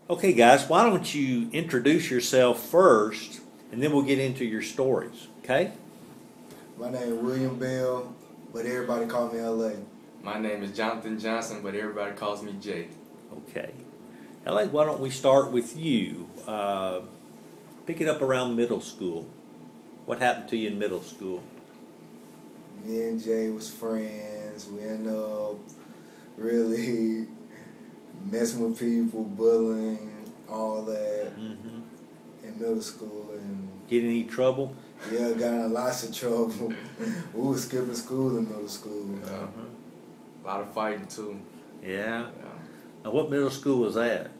Okay, guys, why don't you introduce yourself first, and then we'll get into your stories, okay? My name is William Bell, but everybody call me LA. My name is Jonathan Johnson, but everybody calls me Jay. Okay. LA, why don't we start with you? Pick it up around middle school. What happened to you in middle school? Me and Jay was friends. We ended up really messing with people, bullying, all that in middle school. And Get in any trouble? yeah, got in lots of trouble. We was skipping school in middle school. A lot of fighting too. Yeah. Now, what middle school was that?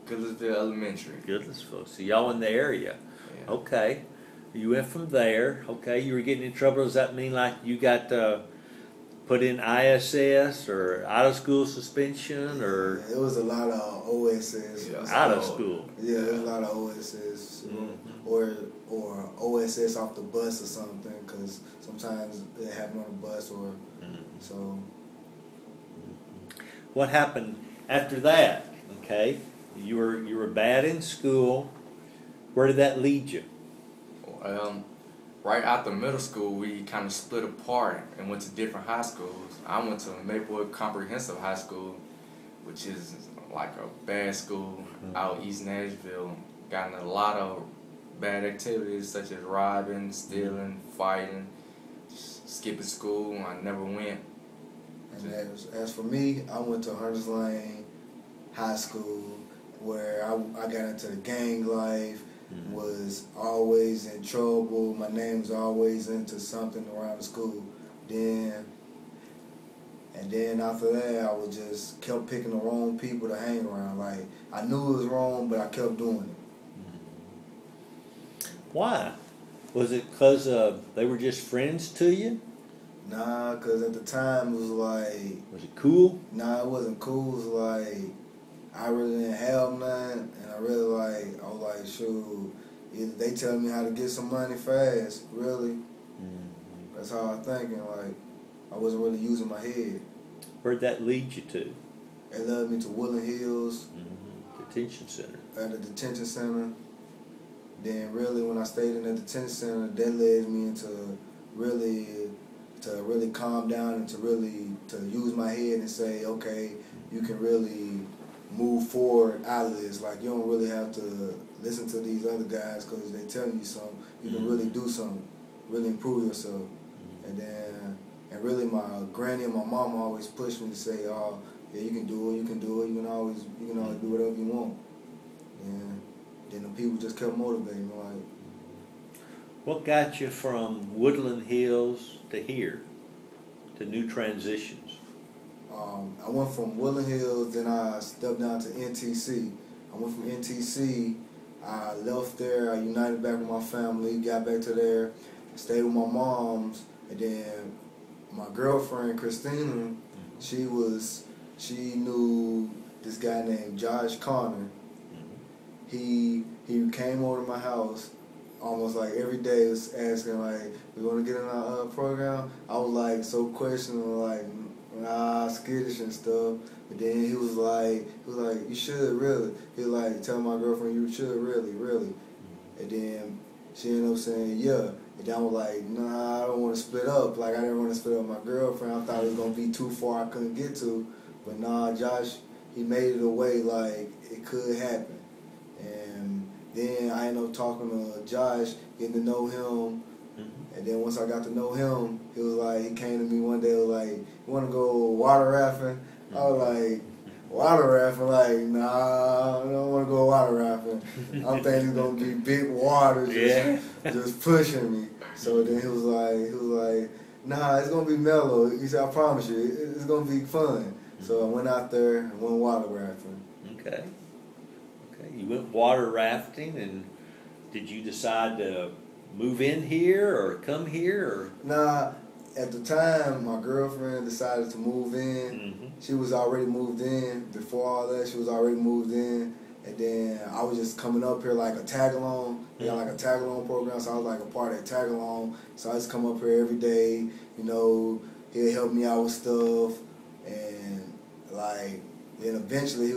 Goodlettsville Elementary. Goodlettsville. So y'all in the area. Yeah. Okay. You went from there. Okay. You were getting in trouble. Does that mean like you got put in ISS or out of school suspension or It was a lot of OSS. Yeah. out of school? Yeah, there was a lot of OSS. Or OSS off the bus or something, because sometimes it happened on the bus or so. What happened after that? Okay. You were bad in school. Where did that lead you? Right after middle school, we kind of split apart and went to different high schools. I went to Maplewood Comprehensive High School, which is like a bad school out East Nashville. Got in a lot of bad activities such as robbing, stealing, fighting, skipping school. I never went. And as for me, I went to Hunters Lane High School, where I got into the gang life, was always in trouble. My name was always into something around the school. Then after that, I was just kept picking the wrong people to hang around. Like, I knew it was wrong, but I kept doing it. Why? Was it because they were just friends to you? Nah, because at the time it was like, Was it cool? nah, it wasn't cool. It was like, I really didn't have none, and I was like, shoot, either they tell me how to get some money fast, really. That's how I was thinking, like, I wasn't really using my head. Where'd that lead you to? It led me to Woodland Hills, Detention center. at the detention center. Then really when I stayed in the detention center, that led me into really calm down and to use my head and say, okay, you can really move forward out of this. Like, you don't really have to listen to these other guys because they're telling you something. You can really do something, really improve yourself. And really my granny and my mom always pushed me to say, oh, yeah, you can do it, you can do it, you can always do whatever you want. And then the people just kept motivating me, like. What got you from Woodland Hills to here, to New Transitions? I went from Woodland Hills, then I stepped down to NTC. I went from NTC, I left there, I united back with my family, got back to there, stayed with my moms, and then my girlfriend, Christina, she knew this guy named Josh Connor. He came over to my house almost like every day, was asking like, we want to get in our program? I was like so questioning, like, nah, skittish and stuff. But then he was like, you should really. He was like, tell my girlfriend you should really. And then she ended up saying yeah. And then I was like, nah, I don't want to split up. Like, I didn't want to split up with my girlfriend. I thought it was gonna be too far I couldn't get to. But nah, Josh, he made it a way like it could happen. And then I ended up talking to Josh, getting to know him. And then once I got to know him, he was like, he came to me one day, was like, you want to go water rafting? I was like, water rafting? Like, nah, I don't want to go water rafting. I'm thinking it's going to be big water just pushing me. So then he was like, nah, it's going to be mellow. He said, I promise you, it's going to be fun. So I went out there and went water rafting. Okay. You went water rafting, and did you decide to move in here or come here? Or? Nah, at the time, my girlfriend decided to move in. She was already moved in. Before all that, she was already moved in. And then I was just coming up here like a tag-along. They got like a tag-along program, so I was like a part of that tag-along. So I just come up here every day, he'll help me out with stuff. And like, then eventually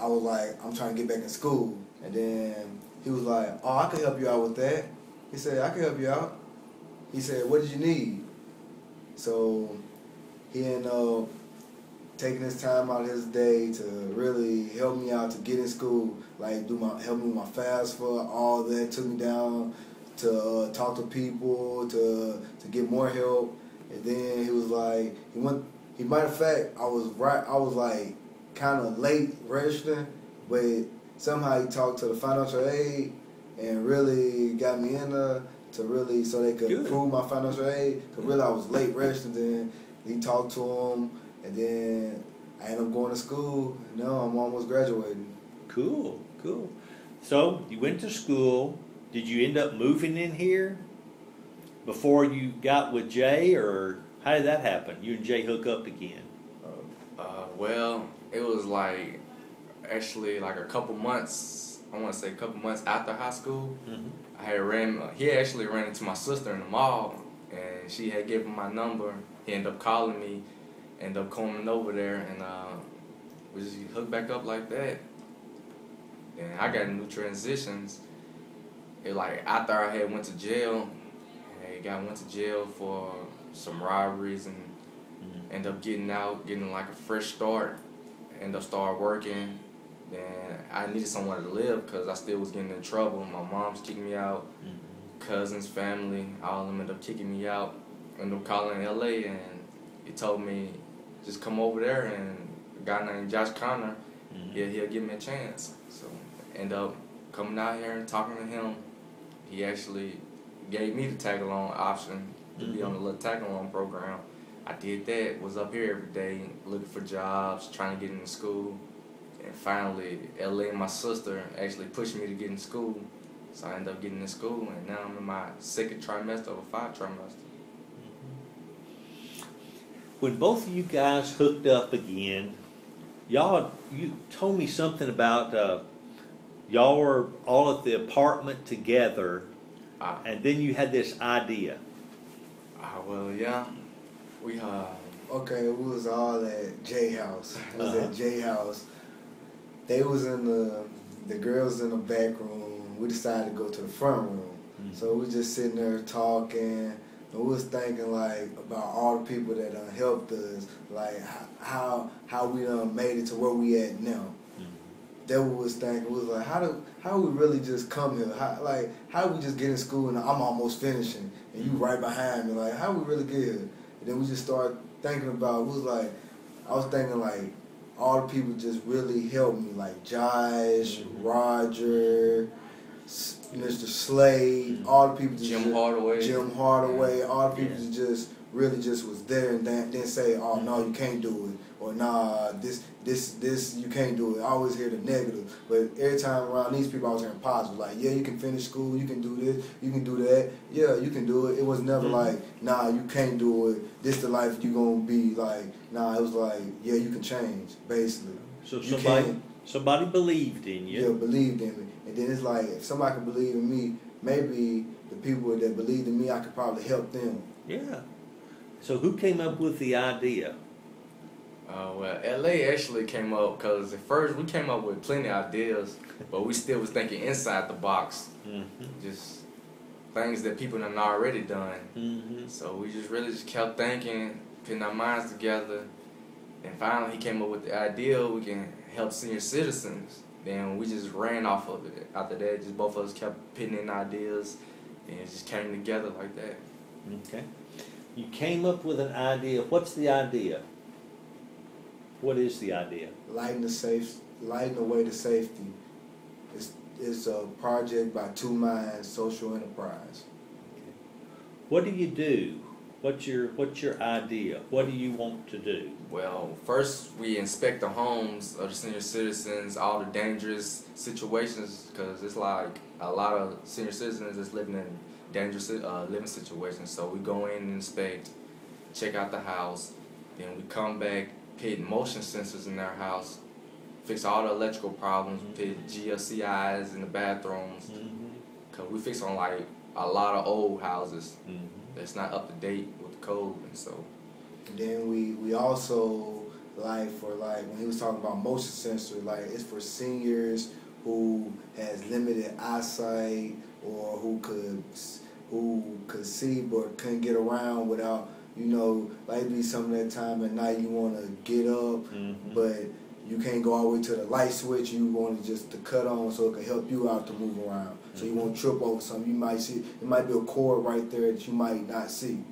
I was like, I'm trying to get back in school. And then he was like, oh, I can help you out with that. He said, I can help you out. He said, what did you need? So he ended up taking his time out of his day to really help me out to get in school, like help me with my FAFSA, all that. Took me down to talk to people, to get more help. And then he was like, matter of fact, I was like kind of late registering, but somehow he talked to the financial aid and really got me in there to really, so they could approve my financial aid. Cause really I was late registering. Then he talked to him, and then I ended up going to school. Now I'm almost graduating. Cool. So you went to school. Did you end up moving in here before you got with Jay, or how did that happen? You and Jay hook up again? Well, it was like actually like a couple months. I want to say a couple months after high school. Mm-hmm. He actually ran into my sister in the mall, and she had given him my number. He ended up calling me, ended up coming over there, and we just hooked back up like that. And I got new transitions. It like after I had went to jail, went to jail for some robberies, and ended up getting out, getting like a fresh start. Ended up start working. Then I needed somewhere to live because I still was getting in trouble. My mom's kicking me out, cousins, family, all of them ended up kicking me out. Ended up calling LA, and he told me just come over there, and a guy named Josh Connor, he'll give me a chance. So end up coming out here and talking to him. He actually gave me the tag-along option to be on the little tag-along program. I did that, was up here every day looking for jobs, trying to get into school. And finally, LA and my sister actually pushed me to get in school. So I ended up getting in school, and now I'm in my second trimester of a 5 trimester. When both of you guys hooked up again, you told me something about y'all were all at the apartment together, and then you had this idea. Well, yeah, we Okay, we was all at J house. It was at J house. They was in the girls in the back room. We decided to go to the front room. So we just sitting there talking. And we was thinking like about all the people that helped us, like how we made it to where we at now. That we was thinking. We was like, how we really just come here? How we just get in school and I'm almost finishing and you right behind me? Like how we really get here? And then we just started thinking about. It was like I was thinking like all the people just really helped me, like Josh, Roger, Mr. Slade, all the people. Jim Hardaway, all the people just really just was there and didn't say, oh no, you can't do it, or nah, this you can't do it. I always hear the negative, but every time around these people I was hearing positive, like yeah, you can finish school, you can do this, you can do that, yeah, you can do it. It was never like, nah, you can't do it, this the life you gonna be, like, nah, it was like, yeah, you can change, basically. So somebody believed in you. Yeah, believed in me. And then it's like, if somebody can believe in me, maybe the people that believed in me, I could probably help them. Yeah. So who came up with the idea? Well, LA actually came up because at first we came up with plenty of ideas, but we still was thinking inside the box. Just things that people have already done. So we just really just kept thinking, putting our minds together, and finally he came up with the idea we can help senior citizens. Then we just ran off of it. After that, just both of us kept putting in ideas, and it just came together like that. Okay. You came up with an idea. What's the idea? What is the idea? Lighting the way to safety. It's a project by 2Minds Social Enterprise. Okay. What do you do? What's your idea? What do you want to do? Well, first we inspect the homes of the senior citizens, all the dangerous situations, because it's like a lot of senior citizens that's living in dangerous living situations. So we go in and inspect, check out the house, then we come back, put motion sensors in their house, fix all the electrical problems, put GLCIs in the bathrooms, because we fix on like a lot of old houses that's not up to date with the code, and so. And then we also like for like when he was talking about motion sensor, like it's for seniors who has limited eyesight or who could see but couldn't get around without, you know, like be some of that time at night you want to get up, but you can't go all the way to the light switch. You want to just to cut on so it can help you out to move around. So you won't trip over something. You might see it might be a cord right there that you might not see.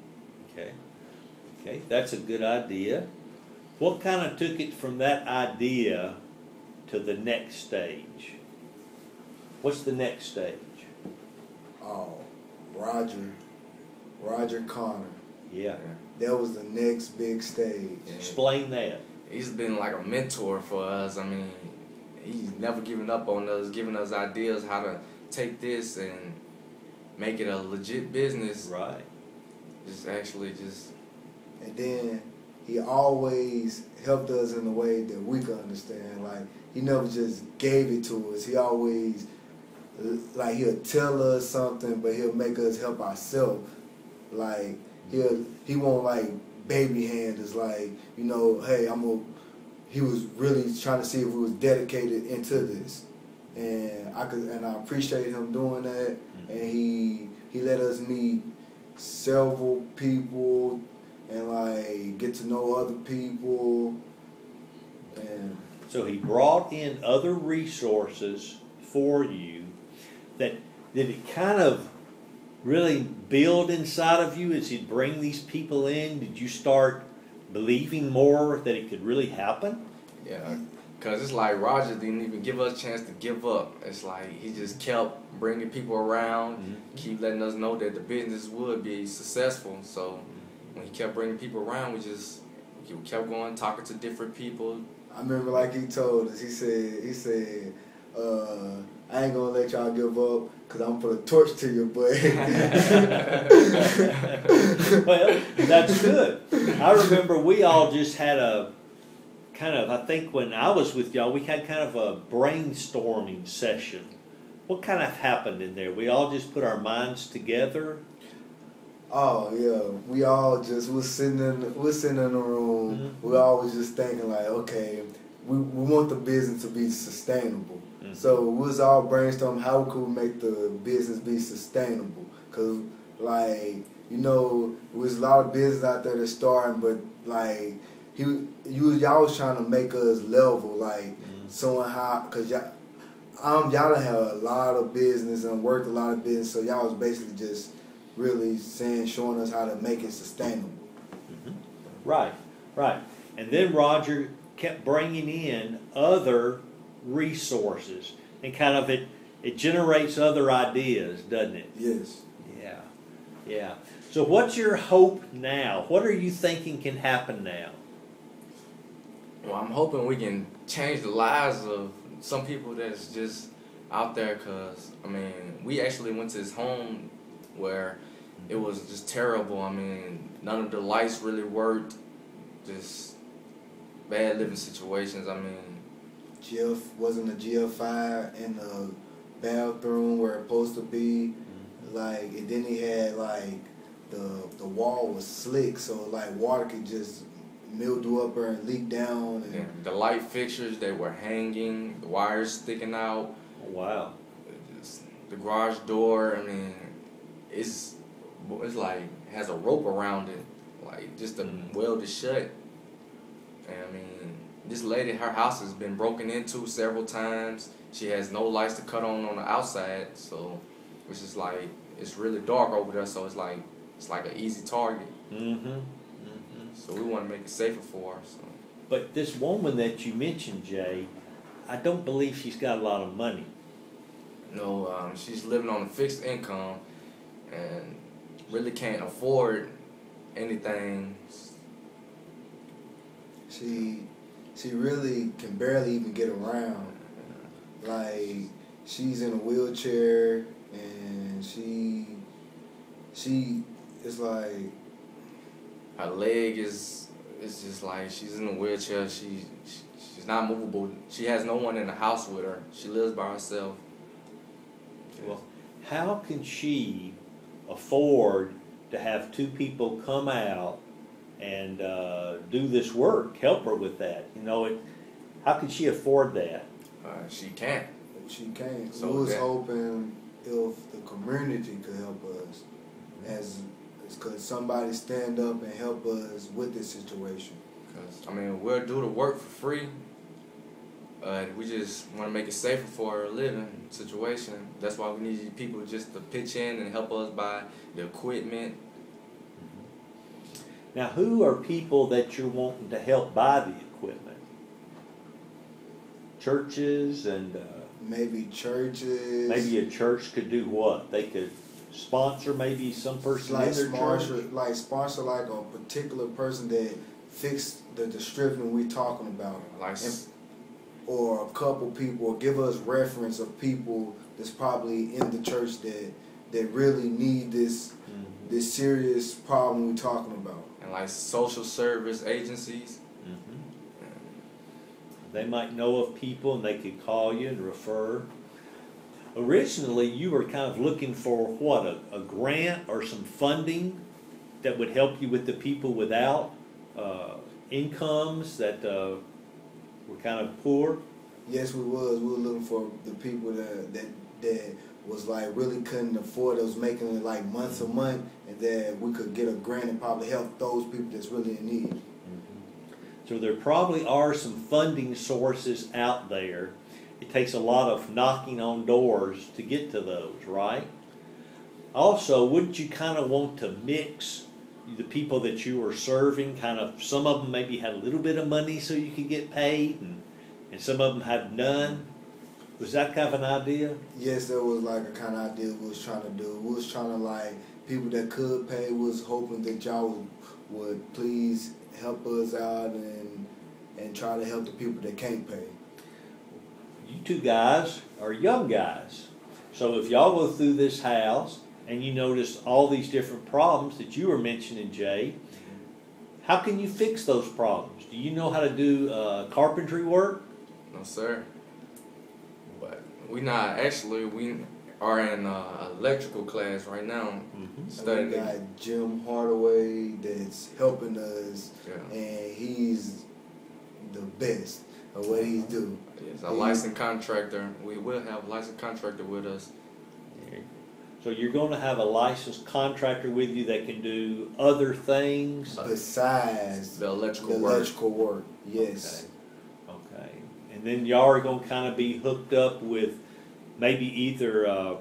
Okay. Okay, that's a good idea. What kind of took it from that idea to the next stage? What's the next stage? Oh, Roger Connor. Yeah. That was the next big stage. Explain that. He's been like a mentor for us. I mean, he's never given up on us, giving us ideas how to take this and make it a legit business. Right. And then he always helped us in a way that we could understand. Like, he never just gave it to us. He always, like, he'll tell us something, but he'll make us help ourselves. Like, he won't, like, baby hand us, like, you know, hey, he was really trying to see if we was dedicated into this. And I appreciate him doing that. And he let us meet several people and like get to know other people. And so he brought in other resources for you. Did it kind of really build inside of you as he'd bring these people in? Did you start believing more that it could really happen? Yeah, because it's like Roger didn't even give us a chance to give up. It's like he just kept bringing people around, keep letting us know that the business would be successful. So when he kept bringing people around, we kept going, talking to different people. I remember like he told us, he said, I ain't gonna let y'all give up because I'm gonna put a torch to your butt. Well, that's good. I remember we all just had a kind of, I think when I was with y'all, we had kind of a brainstorming session. What kind of happened in there? We all just put our minds together? Oh yeah, we all just was sitting in the room. We all was just thinking like, okay, we want the business to be sustainable. So we was all brainstorming how we could make the business be sustainable. Cause like, you know, there was a lot of business out there that's starting, but like y'all was trying to make us level, like showing how, cause y'all done had a lot of business and worked a lot of business, so y'all was basically just really showing us how to make it sustainable. Right. And then Roger kept bringing in other resources, and kind of it generates other ideas, doesn't it? Yes. Yeah. So what's your hope now? What are you thinking can happen now? Well, I'm hoping we can change the lives of some people that's just out there, because, I mean, we actually went to his home where it was just terrible. I mean, none of the lights really worked, just bad living situations. I mean, wasn't a GF5 in the bathroom where it's supposed to be, like, and then he had like the wall was slick, so like water could just mildew up there and leak down. And the light fixtures, they were hanging, the wires sticking out. Oh, wow. The garage door, I mean, it's like has a rope around it, like just to weld it shut. And I mean, this lady, her house has been broken into several times. She has no lights to cut on the outside, so it's just like it's really dark over there. So it's like an easy target. So we want to make it safer for her. So. But this woman that you mentioned, Jay, I don't believe she's got a lot of money. No, she's living on a fixed income and really can't afford anything. She really can barely even get around. Like, she's in a wheelchair, and she is like, her leg is just like, she's in a wheelchair. She's not movable. She has no one in the house with her. She lives by herself. Well, how can she afford to have two people come out and do this work, help her with that. You know, how could she afford that? She can't. She can't. So we was hoping if the community could help us, could somebody stand up and help us with this situation? Because, I mean, we'll do the work for free. We just want to make it safer for our living situation. That's why we need people just to pitch in and help us buy the equipment. Now, who are people that you're wanting to help buy the equipment? Churches and... maybe churches. Maybe a church could do what? They could sponsor maybe some person in their church? Like sponsor like a particular person that fixed the stripping we talking about. Or a couple people, or give us reference of people that's probably in the church that really need this this serious problem we talking about. And like social service agencies. They might know of people and they could call you and refer. Originally, you were kind of looking for what, a grant or some funding that would help you with the people without incomes that were kind of poor? Yes, we was. We were looking for the people that was like really couldn't afford it, was making it like months a month, and that we could get a grant and probably help those people that's really in need. So there probably are some funding sources out there. It takes a lot of knocking on doors to get to those, right? Also, wouldn't you kind of want to mix the people that you were serving? Kind of, some of them maybe had a little bit of money so you could get paid, and some of them had none. Was that kind of an idea? Yes, that was like a kind of idea we was trying to do. We was trying to, like, people that could pay, was hoping that y'all would please help us out and try to help the people that can't pay. You two guys are young guys. So if y'all go through this house and you notice all these different problems that you were mentioning, Jay, how can you fix those problems? Do you know how to do carpentry work? No, sir. But we are in electrical class right now. Studying. We got Jim Hardaway that's helping us, and he's the best at what he's doing. He's a licensed contractor. We will have a licensed contractor with us. So you're going to have a licensed contractor with you that can do other things besides the electrical work. Yes. Okay. And then y'all are going to kind of be hooked up with maybe either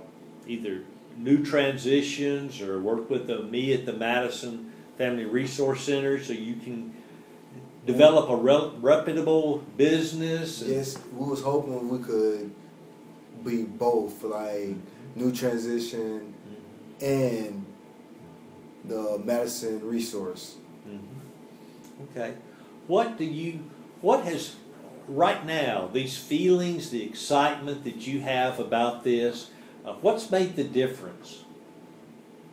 new transitions or work with me at the Madison Family Resource Center so you can develop a reputable business. Yes, we was hoping we could be both, like New Transition and the Madison Resource. Okay. What has, right now, these feelings, the excitement that you have about this, what's made the difference?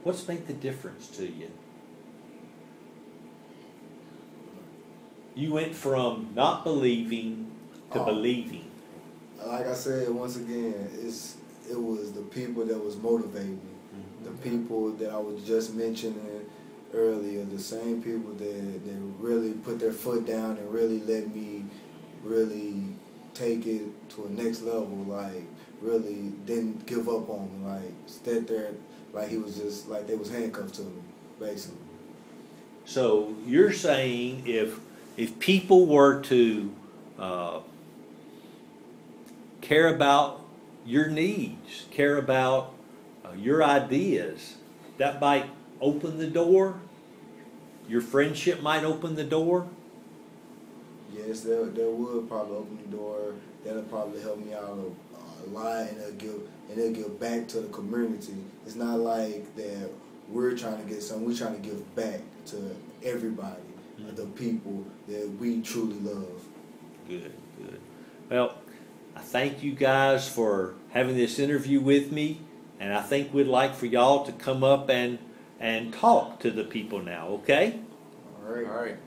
What's made the difference to you? You went from not believing to believing. Like I said, once again, it was the people that was motivating me. The people that I was just mentioning earlier, the same people that really put their foot down and really let me really take it to a next level, like really didn't give up on me, like stood there like he was just like they was handcuffed to me, basically. So you're saying if people were to care about your needs, care about your ideas, that might open the door? Your friendship might open the door? Yes, that would probably open the door. That'll probably help me out a lot, and it'll give back to the community. It's not like that we're trying to get something. We're trying to give back to everybody, the people that we truly love. Good. Well, I thank you guys for having this interview with me, and I think we'd like for y'all to come up and talk to the people now, okay? All right. All right.